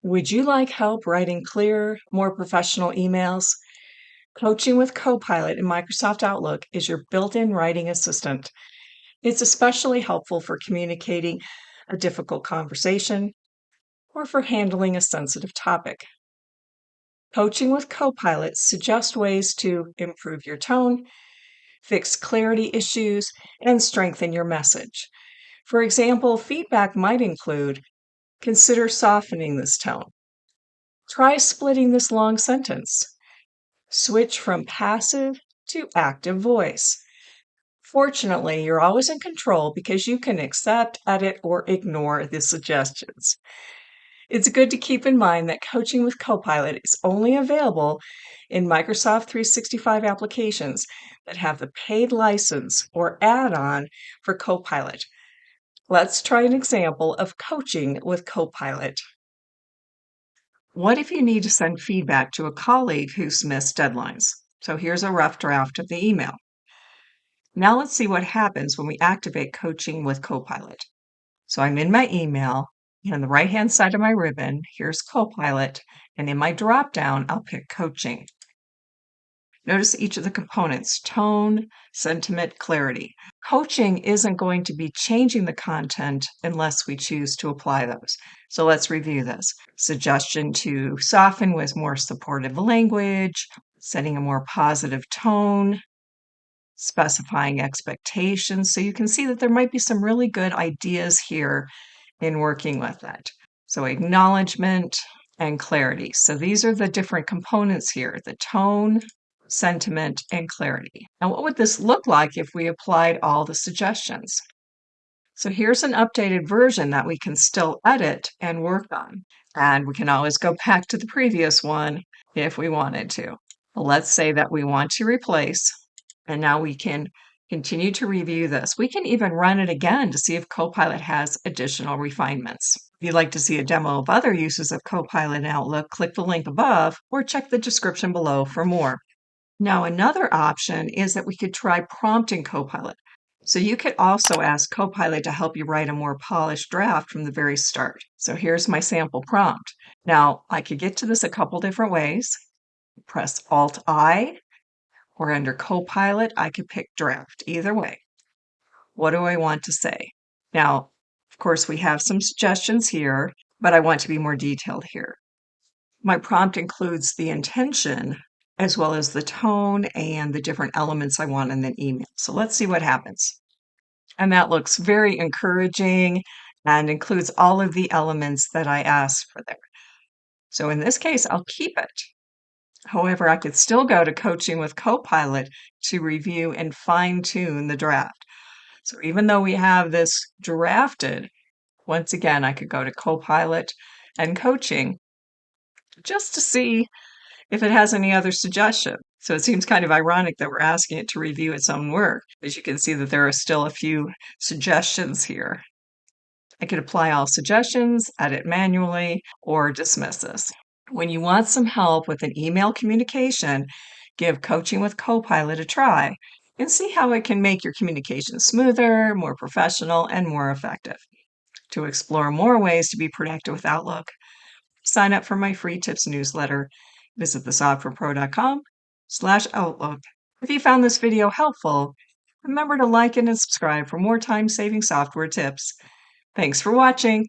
Would you like help writing clear, more professional emails? Coaching with Copilot in Microsoft Outlook is your built-in writing assistant. It's especially helpful for communicating a difficult conversation or for handling a sensitive topic. Coaching with Copilot suggests ways to improve your tone, fix clarity issues, and strengthen your message. For example, feedback might include, consider softening this tone. Try splitting this long sentence. Switch from passive to active voice. Fortunately, you're always in control because you can accept, edit, or ignore the suggestions. It's good to keep in mind that coaching with Copilot is only available in Microsoft 365 applications that have the paid license or add-on for Copilot. Let's try an example of coaching with Copilot. What if you need to send feedback to a colleague who's missed deadlines? So here's a rough draft of the email. Now let's see what happens when we activate coaching with Copilot. So I'm in my email, and on the right-hand side of my ribbon, here's Copilot, and in my drop-down, I'll pick coaching. Notice each of the components: tone, sentiment, clarity. Coaching isn't going to be changing the content unless we choose to apply those. So let's review this. Suggestion to soften with more supportive language, setting a more positive tone, specifying expectations. So you can see that there might be some really good ideas here in working with it. So acknowledgement and clarity. So these are the different components here: the tone, sentiment, and clarity. Now, what would this look like if we applied all the suggestions? So here's an updated version that we can still edit and work on. And we can always go back to the previous one if we wanted to. Well, let's say that we want to replace, and now we can continue to review this. We can even run it again to see if Copilot has additional refinements. If you'd like to see a demo of other uses of Copilot in Outlook, click the link above or check the description below for more. Now, another option is that we could try prompting Copilot. So you could also ask Copilot to help you write a more polished draft from the very start. So here's my sample prompt. Now, I could get to this a couple different ways. Press Alt-I, or under Copilot, I could pick draft. Either way. What do I want to say? Now, of course, we have some suggestions here, but I want to be more detailed here. My prompt includes the intention as well as the tone and the different elements I want in the email. So let's see what happens. And that looks very encouraging and includes all of the elements that I asked for there. So in this case, I'll keep it. However, I could still go to Coaching with Copilot to review and fine-tune the draft. So even though we have this drafted, once again, I could go to Copilot and Coaching just to see if it has any other suggestion. So it seems kind of ironic that we're asking it to review its own work. As you can see that there are still a few suggestions here. I could apply all suggestions, edit manually, or dismiss this. When you want some help with an email communication, give Coaching with Copilot a try and see how it can make your communication smoother, more professional, and more effective. To explore more ways to be productive with Outlook, sign up for my free tips newsletter. Visit thesoftwarepro.com/Outlook. If you found this video helpful, remember to like it and subscribe for more time-saving software tips. Thanks for watching.